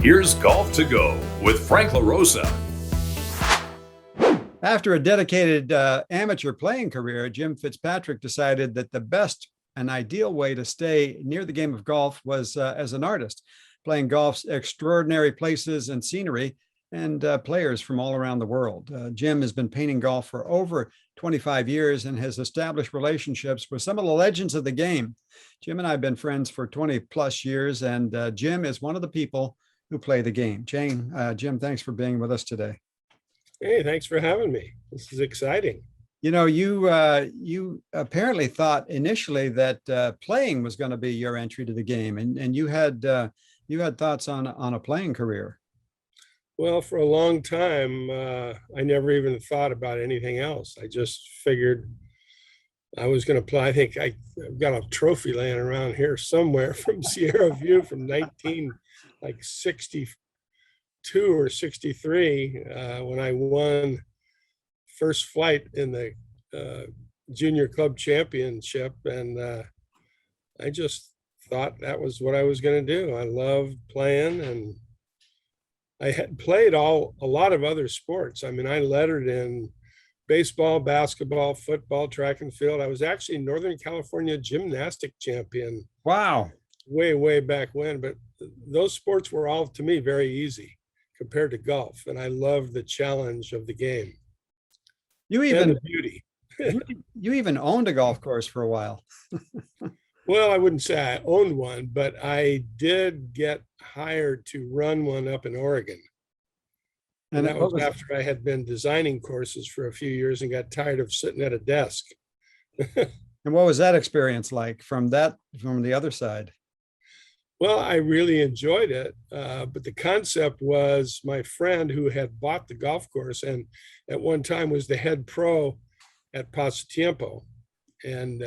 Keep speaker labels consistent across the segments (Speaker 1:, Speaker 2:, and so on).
Speaker 1: Here's Golf to Go with Frank LaRosa.
Speaker 2: After a dedicated amateur playing career, Jim Fitzpatrick decided that the best and ideal way to stay near the game of golf was as an artist, playing golf's extraordinary places and scenery and players from all around the world. Jim has been painting golf for over 25 years and has established relationships with some of the legends of the game. Jim and I have been friends for 20 plus years, and Jim is one of the people who play the game. Jim, thanks for being with us today.
Speaker 3: Hey, thanks for having me. This is exciting.
Speaker 2: You know, you apparently thought initially that playing was going to be your entry to the game, and you had thoughts on a playing career.
Speaker 3: Well, for a long time, I never even thought about anything else. I just figured I was going to play. I think I've got a trophy laying around here somewhere from Sierra View from 1962 or 63 when I won first flight in the junior club championship, and I just thought that was what I was going to do. I loved playing, and I had played a lot of other sports. I mean, I lettered in baseball, basketball, football, track and field. I was actually Northern California gymnastic champion.
Speaker 2: Wow.
Speaker 3: Way back when, but those sports were all, to me, very easy compared to golf, and I loved the challenge of the game.
Speaker 2: You even
Speaker 3: and the beauty.
Speaker 2: you even owned a golf course for a while.
Speaker 3: Well, I wouldn't say I owned one, but I did get hired to run one up in Oregon. And that was after I had been designing courses for a few years and got tired of sitting at a desk.
Speaker 2: And what was that experience like from the other side?
Speaker 3: Well, I really enjoyed it, but the concept was my friend who had bought the golf course and at one time was the head pro at Pasatiempo. And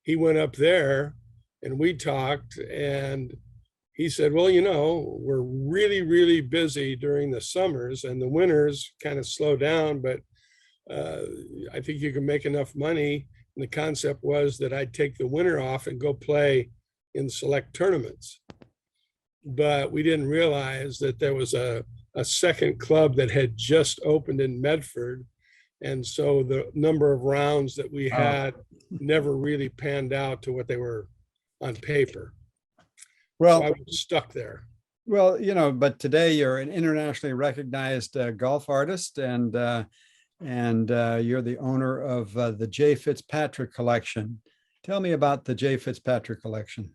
Speaker 3: he went up there and we talked, and he said, well, you know, we're really busy during the summers, and the winters kind of slow down, but I think you can make enough money. And the concept was that I'd take the winter off and go play in select tournaments. But we didn't realize that there was a second club that had just opened in Medford. And so the number of rounds that we had never really panned out to what they were on paper.
Speaker 2: Well,
Speaker 3: so I was stuck there.
Speaker 2: Well, you know, but today you're an internationally recognized golf artist, and you're the owner of the J. Fitzpatrick collection. Tell me about the J. Fitzpatrick collection.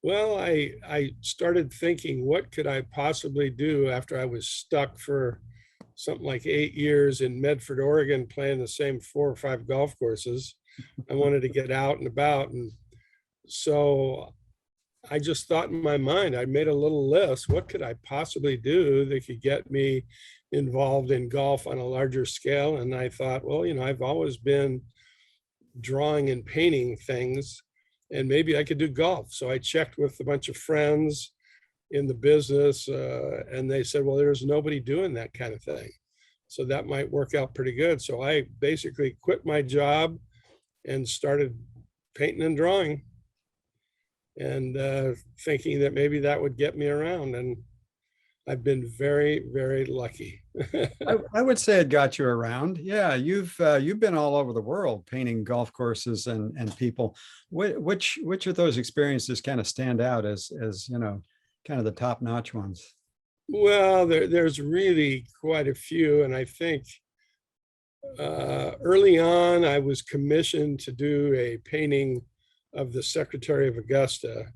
Speaker 3: Well, I started thinking, what could I possibly do after I was stuck for something like 8 years in Medford, Oregon, playing the same 4 or 5 golf courses. I wanted to get out and about. And so I just thought in my mind, I made a little list. What could I possibly do that could get me involved in golf on a larger scale? And I thought, well, you know, I've always been drawing and painting things, and maybe I could do golf. So I checked with a bunch of friends in the business, and they said, well, there's nobody doing that kind of thing. So that might work out pretty good. So I basically quit my job and started painting and drawing, and thinking that maybe that would get me around. And I've been very lucky.
Speaker 2: I would say it got you around. Yeah, you've been all over the world painting golf courses and people. Which of those experiences kind of stand out as you know, kind of the top-notch ones?
Speaker 3: Well, there's really quite a few, and I think early on I was commissioned to do a painting of the Secretary of Augusta,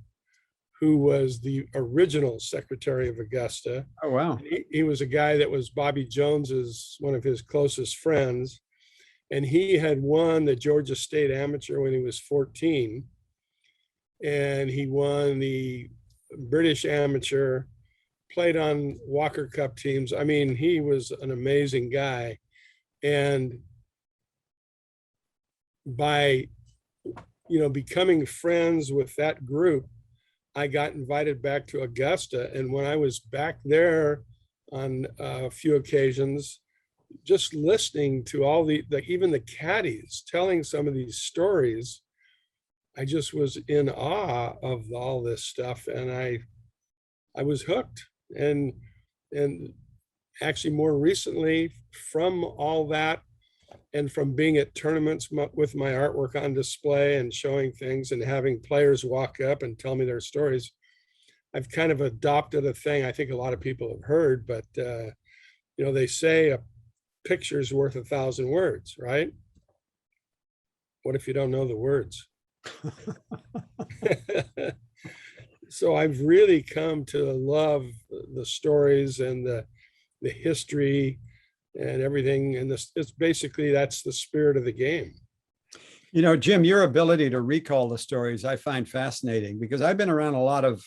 Speaker 3: who was the original Secretary of Augusta.
Speaker 2: Oh, wow.
Speaker 3: He was a guy that was Bobby Jones's, one of his closest friends. And he had won the Georgia State Amateur when he was 14. And he won the British Amateur, played on Walker Cup teams. I mean, he was an amazing guy. And by, you know, becoming friends with that group, I got invited back to Augusta. And when I was back there on a few occasions, just listening to all the even the caddies telling some of these stories, I just was in awe of all this stuff. And I I was hooked. And actually more recently, from all that and from being at tournaments with my artwork on display and showing things and having players walk up and tell me their stories, I've kind of adopted a thing I think a lot of people have heard, but they say a picture's worth 1,000 words, right? What if you don't know the words? So I've really come to love the stories and the history and everything. And this, it's basically, that's the spirit of the game.
Speaker 2: Jim, your ability to recall the stories I find fascinating, because I've been around a lot of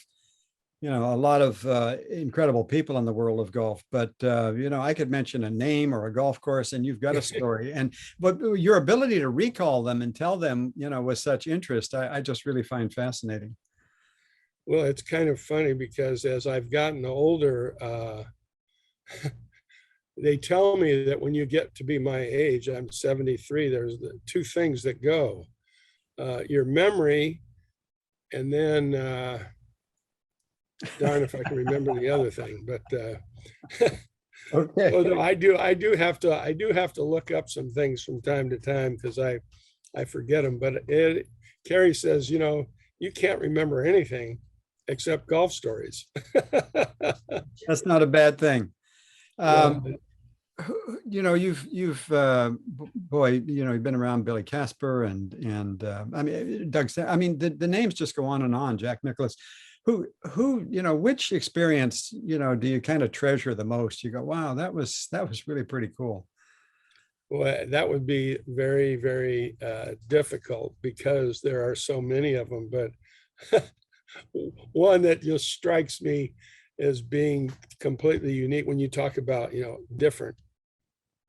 Speaker 2: incredible people in the world of golf, but I could mention a name or a golf course and you've got a story. But your ability to recall them and tell them, with such interest, I just really find fascinating.
Speaker 3: Well, it's kind of funny because as I've gotten older, they tell me that when you get to be my age, I'm 73, there's the two things that go, your memory, and then darn if I can remember the other thing, but
Speaker 2: okay.
Speaker 3: Well, I do have to look up some things from time to time because I forget them. But Carrie says, you can't remember anything except golf stories.
Speaker 2: That's not a bad thing. You've been around Billy Casper and I mean Doug. I mean the names just go on and on. Jack Nicklaus. Who which experience do you kind of treasure the most? You go, wow, that was really pretty cool.
Speaker 3: Well, that would be very, very difficult because there are so many of them. But one that just strikes me as being completely unique when you talk about, different.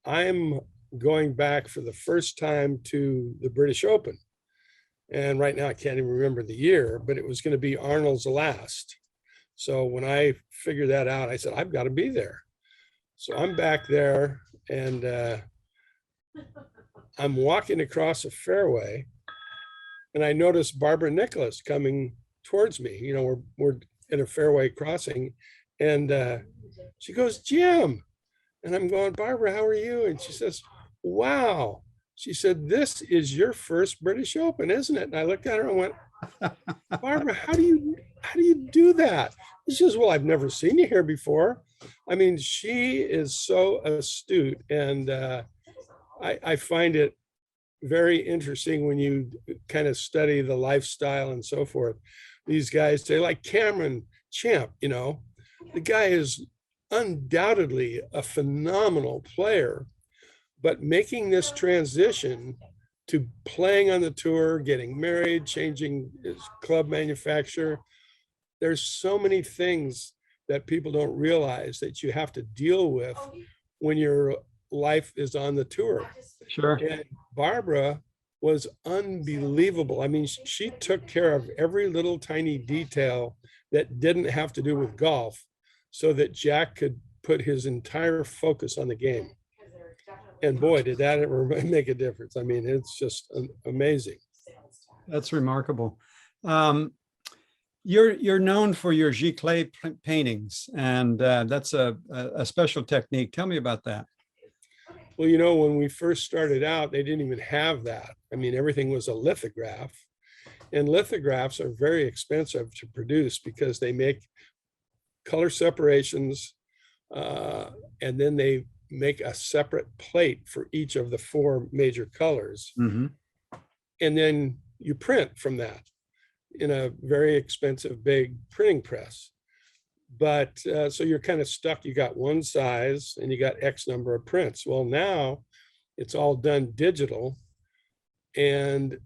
Speaker 3: I'm going back for the first time to the British Open. And right now I can't even remember the year, but it was going to be Arnold's last. So when I figured that out, I said, I've got to be there. So I'm back there and I'm walking across a fairway and I noticed Barbara Nicholas coming towards me. We're in a fairway crossing and she goes, Jim. And I'm going, Barbara, how are you? And she says, wow. She said, this is your first British Open, isn't it? And I looked at her and went, Barbara, how do you do that? She says, well, I've never seen you here before. I mean, she is so astute. And I find it very interesting when you kind of study the lifestyle and so forth. These guys say, like Cameron Champ, the guy is undoubtedly a phenomenal player, but making this transition to playing on the tour, getting married, changing his club manufacturer, there's so many things that people don't realize that you have to deal with when your life is on the tour.
Speaker 2: Sure.
Speaker 3: And Barbara was unbelievable. I mean, she took care of every little tiny detail that didn't have to do with golf so that Jack could put his entire focus on the game. And boy, did that ever make a difference. I mean, it's just amazing.
Speaker 2: That's remarkable. You're known for your giclée paintings, and that's a special technique. Tell me about that.
Speaker 3: Well, when we first started out, they didn't even have that. I mean, everything was a lithograph, and lithographs are very expensive to produce because they make color separations, and then they make a separate plate for each of the four major colors.
Speaker 2: Mm-hmm.
Speaker 3: And then you print from that in a very expensive, big printing press. But so you're kind of stuck. You got one size and you got X number of prints. Well, now it's all done digital. And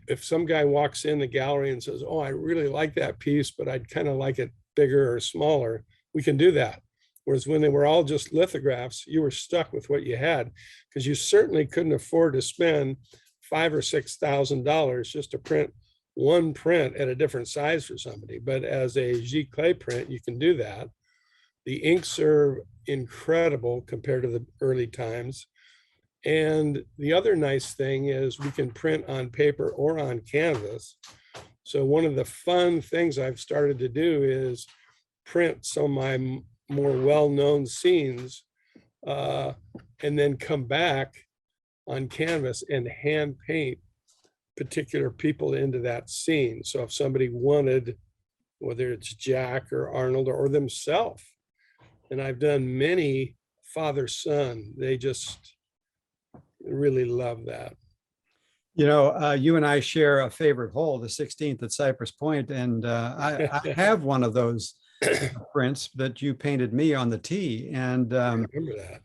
Speaker 3: if some guy walks in the gallery and says, oh, I really like that piece, but I'd kind of like it bigger or smaller, we can do that. Whereas when they were all just lithographs, you were stuck with what you had because you certainly couldn't afford to spend $5,000 or $6,000 just to print one print at a different size for somebody. But as a giclée print, you can do that. The inks are incredible compared to the early times. And the other nice thing is we can print on paper or on canvas. So one of the fun things I've started to do is print some of my more well-known scenes, and then come back on canvas and hand paint particular people into that scene. So if somebody wanted, whether it's Jack or Arnold or themselves, and I've done many father-son, they just really love that.
Speaker 2: You know, you and I share a favorite hole, the 16th at Cypress Point, and I have one of those prints that you painted me on the tee. And
Speaker 3: I remember that.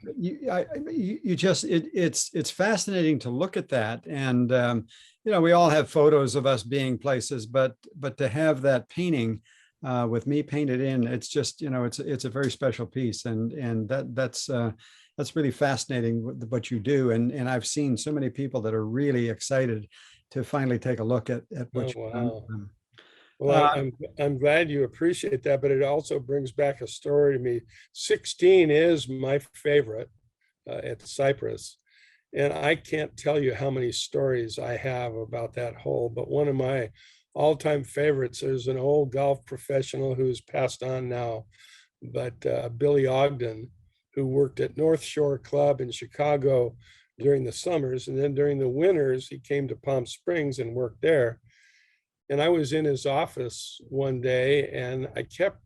Speaker 2: it's fascinating to look at that. And you know, we all have photos of us being places, but to have that painting with me painted in, it's just, you know, it's a very special piece, and that's really fascinating what you do. And I've seen so many people that are really excited to finally take a look at what you've done.
Speaker 3: Well, I'm glad you appreciate that, but it also brings back a story to me. 16 is my favorite at Cypress, and I can't tell you how many stories I have about that hole. But one of my all-time favorites is an old golf professional who's passed on now, but Billy Ogden, who worked at North Shore Club in Chicago during the summers, and then during the winters he came to Palm Springs and worked there. And I was in his office one day, and I kept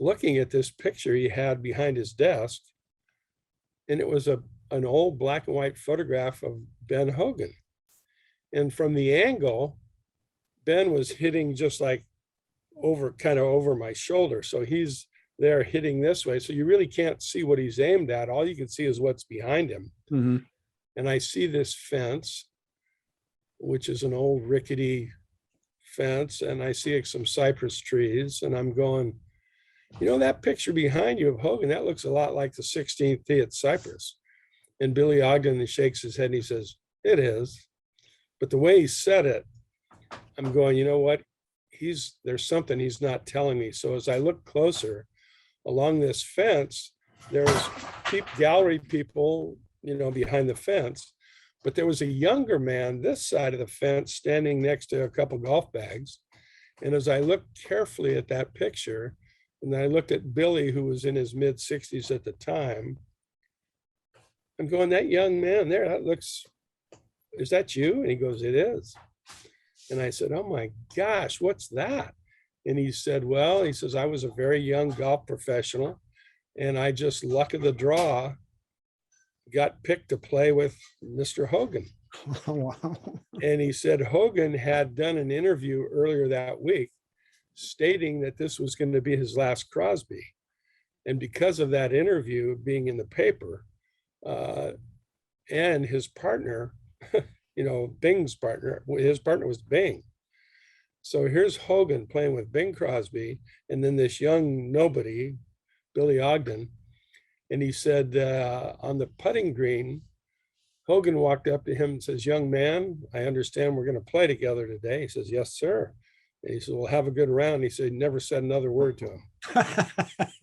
Speaker 3: looking at this picture he had behind his desk. And it was an old black and white photograph of Ben Hogan. And from the angle, Ben was hitting just like kind of over my shoulder. So he's there hitting this way. So you really can't see what he's aimed at. All you can see is what's behind him.
Speaker 2: Mm-hmm.
Speaker 3: And I see this fence, which is an old rickety fence, and I see some cypress trees, and I'm going, you know, that picture behind you of Hogan, that looks a lot like the 16th tee at Cypress. And Billy Ogden shakes his head and he says, it is. But the way he said it, I'm going, you know what? There's something he's not telling me. So as I look closer along this fence, there's gallery people, you know, behind the fence. But there was a younger man this side of the fence standing next to a couple golf bags. And as I looked carefully at that picture, and I looked at Billy, who was in his mid 60s at the time, I'm going, that young man there, is that you? And he goes, it is. And I said, oh my gosh, what's that? And he said, well, he says, I was a very young golf professional, and I just luck of the draw got picked to play with Mr. Hogan.
Speaker 2: Oh, wow.
Speaker 3: And he said Hogan had done an interview earlier that week stating that this was going to be his last Crosby. And because of that interview being in the paper, and his partner, you know, Bing's partner, his partner was Bing. So here's Hogan playing with Bing Crosby, and then this young nobody, Billy Ogden. And he said, on the putting green, Hogan walked up to him and says, young man, I understand we're going to play together today. He says, yes, sir. And he said, well, have a good round. He said, he never said another word to him.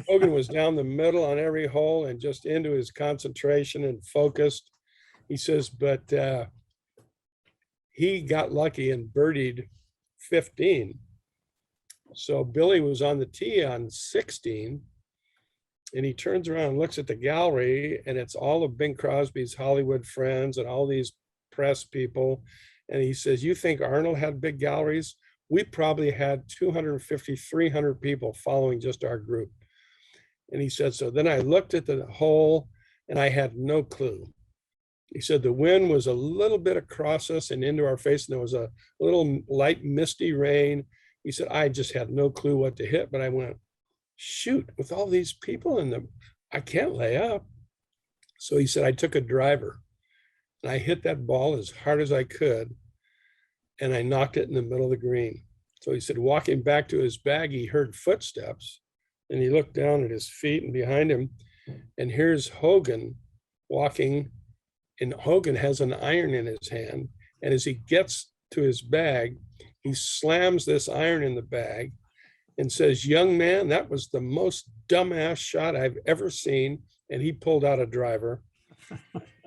Speaker 3: Hogan was down the middle on every hole and just into his concentration and focused. He says, but he got lucky and birdied 15. So Billy was on the tee on 16. And he turns around and looks at the gallery, and it's all of Bing Crosby's Hollywood friends and all these press people. And he says, you think Arnold had big galleries? We probably had 250, 300 people following just our group. And he said, so then I looked at the hole and I had no clue. He said, the wind was a little bit across us and into our face, and there was a little light misty rain. He said, I just had no clue what to hit, but I went, shoot, with all these people in them, I can't lay up. So he said, I took a driver and I hit that ball as hard as I could, and I knocked it in the middle of the green. So he said, walking back to his bag, he heard footsteps, and he looked down at his feet and behind him, and here's Hogan walking, and Hogan has an iron in his hand. And as he gets to his bag, he slams this iron in the bag and says, young man, that was the most dumbass shot I've ever seen. And he pulled out a driver,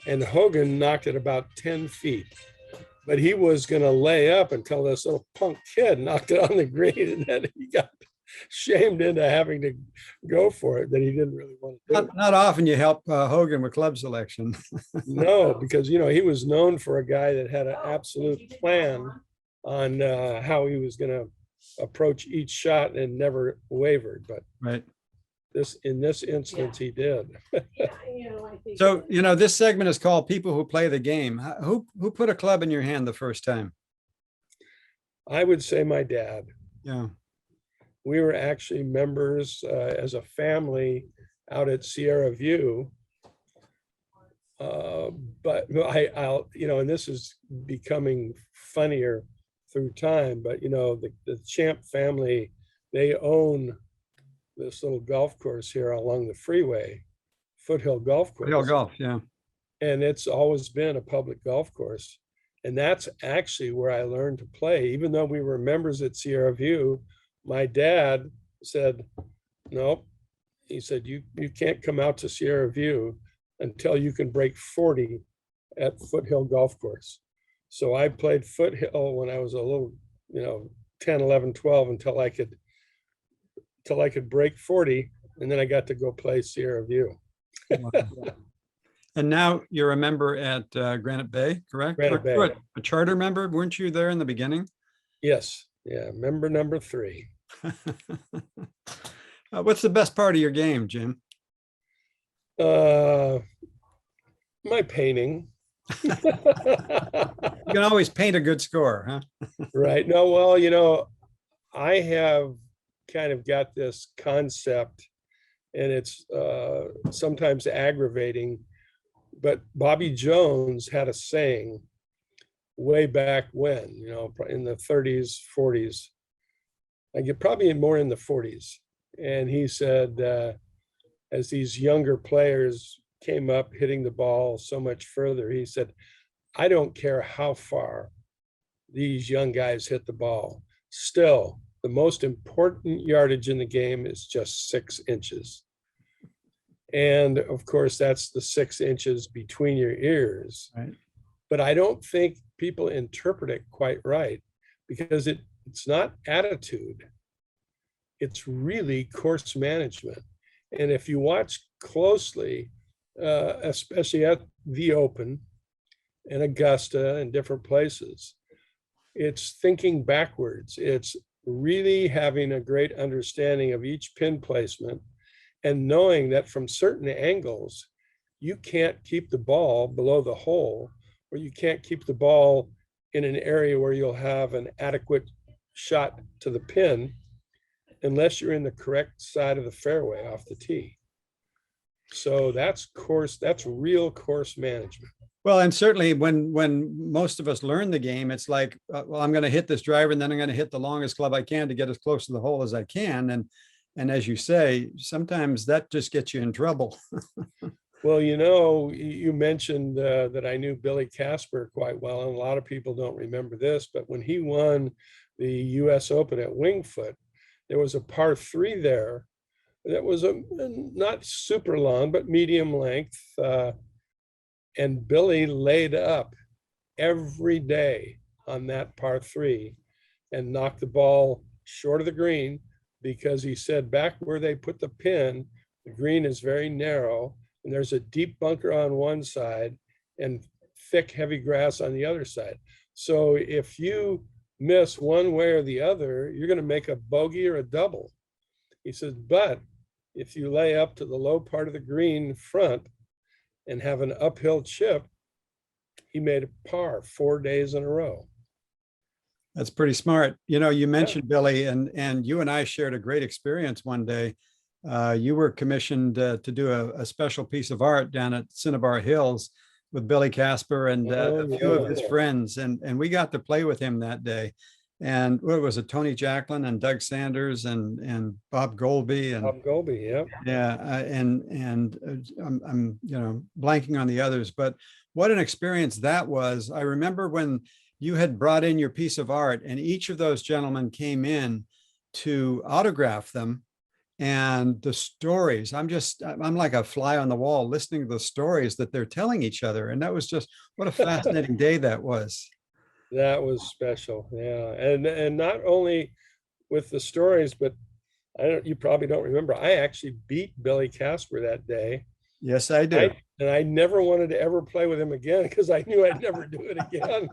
Speaker 3: and Hogan knocked it about 10 feet. but he was going to lay up until this little punk kid knocked it on the green, and then he got shamed into having to go for it that he didn't really want to do.
Speaker 2: Not often you help Hogan with club selection.
Speaker 3: No, because he was known for a guy that had an absolute plan on how he was going to approach each shot and never wavered. But
Speaker 2: right.
Speaker 3: In this instance, he did.
Speaker 2: So, this segment is called People Who Play the Game. Who put a club in your hand the first time?
Speaker 3: I would say my dad.
Speaker 2: Yeah.
Speaker 3: We were actually members as a family out at Sierra View. But I'll, and this is becoming funnier through time, but the Champ family, they own this little golf course here along the freeway, Foothill Golf Course.
Speaker 2: Foothill Golf, yeah.
Speaker 3: And it's always been a public golf course. And that's actually where I learned to play. Even though we were members at Sierra View, my dad said, nope. He said, you can't come out to Sierra View until you can break 40 at Foothill Golf Course. So I played Foothill when I was a little, 10, 11, 12 until I could break 40. And then I got to go play Sierra View.
Speaker 2: And now you're a member at Granite Bay, correct?
Speaker 3: Granite Bay.
Speaker 2: A charter member? Weren't you there in the beginning?
Speaker 3: Yes. Yeah. Member number 3.
Speaker 2: What's the best part of your game, Jim?
Speaker 3: My painting.
Speaker 2: You can always paint a good score, huh?
Speaker 3: Right. No, well, I have kind of got this concept, and it's sometimes aggravating, but Bobby Jones had a saying way back when, in the 30s, 40s, I get probably more in the 40s. And he said, as these younger players came up hitting the ball so much further, he said, I don't care how far these young guys hit the ball. Still, the most important yardage in the game is just 6 inches. And of course, that's the 6 inches between your ears.
Speaker 2: Right.
Speaker 3: But I don't think people interpret it quite right, because it's not attitude. It's really course management. And if you watch closely, especially at the Open and Augusta and different places, it's thinking backwards. It's really having a great understanding of each pin placement and knowing that from certain angles, you can't keep the ball below the hole, or you can't keep the ball in an area where you'll have an adequate shot to the pin unless you're in the correct side of the fairway off the tee. So that's real course management.
Speaker 2: Well, and certainly when most of us learn the game, it's like, well, I'm going to hit this driver, and then I'm going to hit the longest club I can to get as close to the hole as I can. And as you say, sometimes that just gets you in trouble.
Speaker 3: Well, you mentioned that I knew Billy Casper quite well, and a lot of people don't remember this, but when he won the U.S. Open at Wingfoot, there was a par 3 there that was not super long, but medium length. And Billy laid up every day on that par 3 and knocked the ball short of the green, because he said back where they put the pin, the green is very narrow and there's a deep bunker on one side and thick, heavy grass on the other side. So if you miss one way or the other, you're going to make a bogey or a double. He says, but if you lay up to the low part of the green front and have an uphill chip, he made a par 4 days in a row.
Speaker 2: That's pretty smart. You mentioned Billy, and you and I shared a great experience one day. You were commissioned to do a special piece of art down at Cinnabar Hills with Billy Casper and a few of his friends, and we got to play with him that day. And what was it? Tony Jacklin and Doug Sanders and Bob Golby and
Speaker 3: Bob Golby,
Speaker 2: yeah, and I'm blanking on the others, but what an experience that was. I remember when you had brought in your piece of art, and each of those gentlemen came in to autograph them, and the stories. I'm like a fly on the wall listening to the stories that they're telling each other, and that was just what a fascinating day that was.
Speaker 3: That was special. Yeah. And not only with the stories, but you probably don't remember. I actually beat Billy Casper that day.
Speaker 2: Yes, I do.
Speaker 3: I never wanted to ever play with him again because I knew I'd never do it again.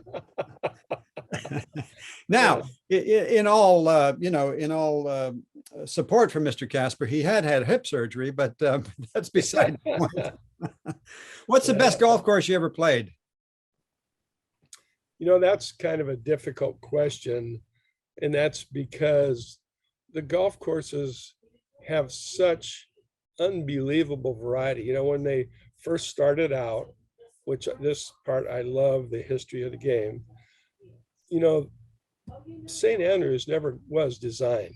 Speaker 2: Now, in all, in all support for Mr. Casper, he had hip surgery, but that's beside the point. What's the best golf course you ever played?
Speaker 3: That's kind of a difficult question. And that's because the golf courses have such unbelievable variety. When they first started out, which this part, I love the history of the game. St. Andrews never was designed.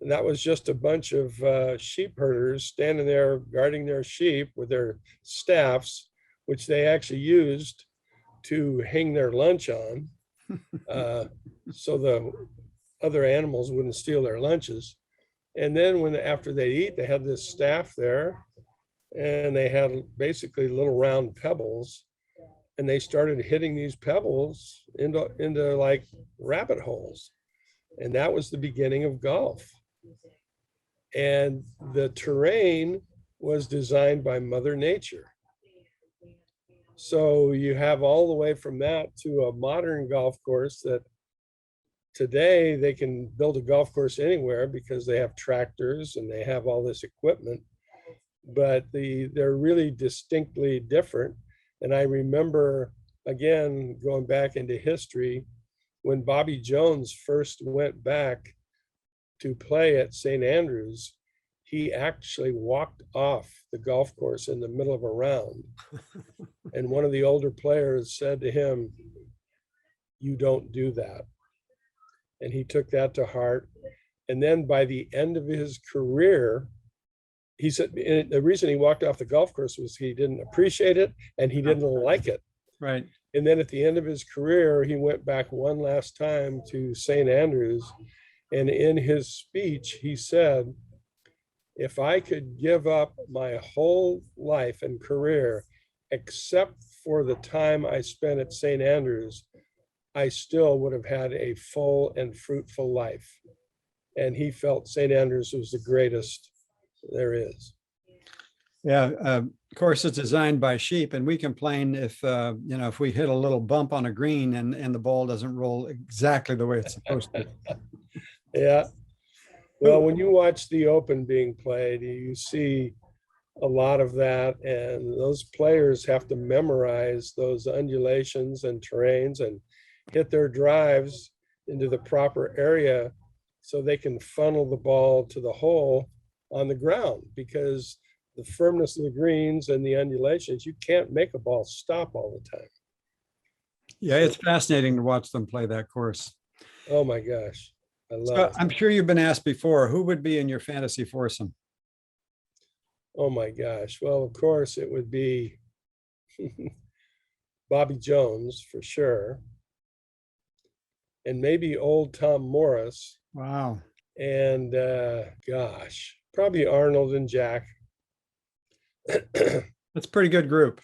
Speaker 3: That was just a bunch of sheep herders standing there guarding their sheep with their staffs, which they actually used to hang their lunch on, so the other animals wouldn't steal their lunches. And then after they eat, they had this staff there, and they had basically little round pebbles, and they started hitting these pebbles into like rabbit holes. And that was the beginning of golf. And the terrain was designed by Mother Nature. So you have all the way from that to a modern golf course that today they can build a golf course anywhere because they have tractors and they have all this equipment, but they're really distinctly different. And I remember, again, going back into history, when Bobby Jones first went back to play at St. Andrews, he actually walked off the golf course in the middle of a round. And one of the older players said to him, "You don't do that." And he took that to heart. And then by the end of his career, he said the reason he walked off the golf course was he didn't appreciate it and he didn't like it.
Speaker 2: Right.
Speaker 3: And then at the end of his career, he went back one last time to St. Andrews. And in his speech, he said, "If I could give up my whole life and career, except for the time I spent at St. Andrews, I still would have had a full and fruitful life." And he felt St. Andrews was the greatest there is.
Speaker 2: Yeah, of course, it's designed by sheep, and we complain if we hit a little bump on a green and the ball doesn't roll exactly the way it's supposed to.
Speaker 3: Yeah. Well, when you watch the Open being played, you see a lot of that, and those players have to memorize those undulations and terrains and hit their drives into the proper area so they can funnel the ball to the hole on the ground, because the firmness of the greens and the undulations, you can't make a ball stop all the time.
Speaker 2: Yeah, it's fascinating to watch them play that course.
Speaker 3: Oh my gosh, I love it.
Speaker 2: I'm sure you've been asked before, who would be in your fantasy foursome?
Speaker 3: Oh my gosh. Well, of course, it would be Bobby Jones for sure. And maybe old Tom Morris.
Speaker 2: Wow.
Speaker 3: And gosh, probably Arnold and Jack.
Speaker 2: That's a pretty good group.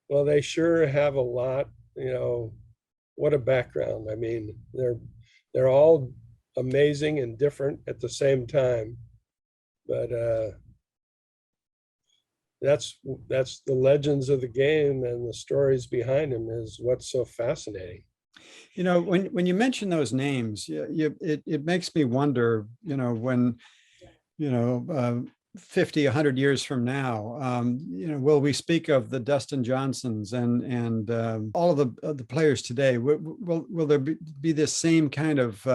Speaker 3: Well, they sure have a lot, what a background. I mean, they're all amazing and different at the same time. But that's the legends of the game, and the stories behind them is what's so fascinating.
Speaker 2: When you mention those names, it makes me wonder, when 50, 100 years from now, will we speak of the Dustin Johnsons and all of the players today? Will there be this same kind of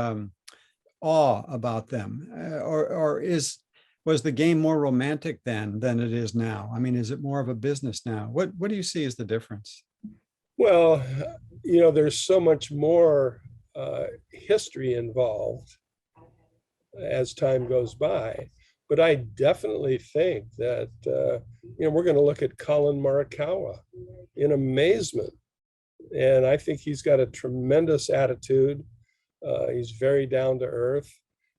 Speaker 2: awe about them, or was the game more romantic then than it is now? I mean, is it more of a business now? What do you see as the difference?
Speaker 3: Well, there's so much more history involved as time goes by. But I definitely think that, we're going to look at Colin Morikawa in amazement. And I think he's got a tremendous attitude. He's very down to earth.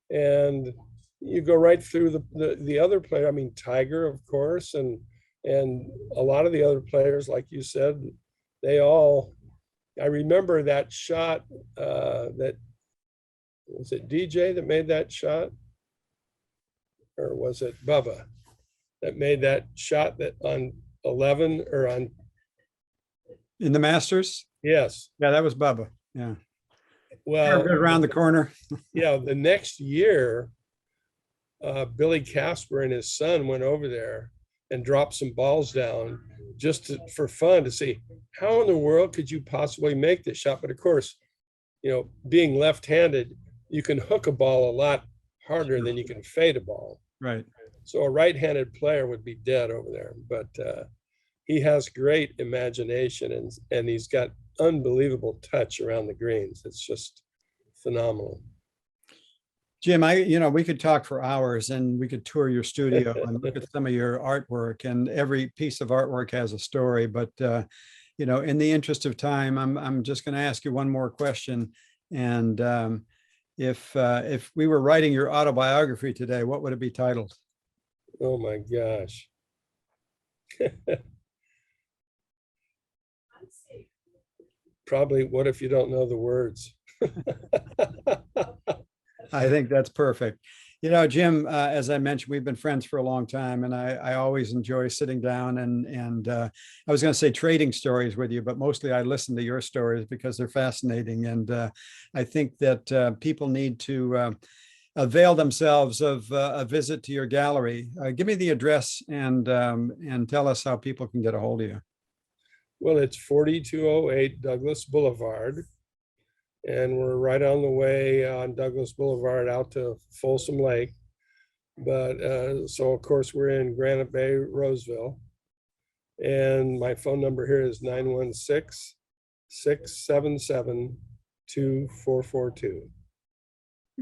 Speaker 3: And you go right through the other player. I mean, Tiger, of course, and a lot of the other players, like you said, they all I remember that shot, that, was it DJ that made that shot? Or was it Bubba that made that shot that on 11 or on,
Speaker 2: In the Masters?
Speaker 3: yes.
Speaker 2: Yeah, that was Bubba. Yeah.
Speaker 3: Well,
Speaker 2: Around the corner.
Speaker 3: yeah, the next year, Billy Casper and his son went over there and dropped some balls down just for fun to see how in the world could you possibly make this shot. But of course, you know, being left-handed, you can hook a ball a lot harder than you can fade a ball.
Speaker 2: Right.
Speaker 3: So a right-handed player would be dead over there. But he has great imagination, and he's got unbelievable touch around the greens. It's just phenomenal.
Speaker 2: Jim, we could talk for hours, and we could tour your studio and look at some of your artwork, and every piece of artwork has a story. But, in the interest of time, I'm just going to ask you one more question. And if we were writing your autobiography today, what would it be titled?
Speaker 3: Oh my gosh. Probably, what if you don't know the words?
Speaker 2: I think that's perfect. Jim, as I mentioned, we've been friends for a long time, and I always enjoy sitting down and I was going to say trading stories with you, but mostly I listen to your stories because they're fascinating. And I think that people need to avail themselves of a visit to your gallery. Give me the address and tell us how people can get a hold of you.
Speaker 3: Well, it's 4208 Douglas Boulevard. And we're right on the way on Douglas Boulevard out to Folsom Lake. But so of course we're in Granite Bay, Roseville. And my phone number here is 916-677-2442.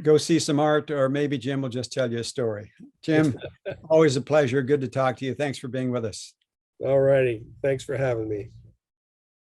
Speaker 3: Go
Speaker 2: see some art, or maybe Jim will just tell you a story. Jim, always a pleasure. Good to talk to you. Thanks for being with us.
Speaker 3: All righty. Thanks for having me.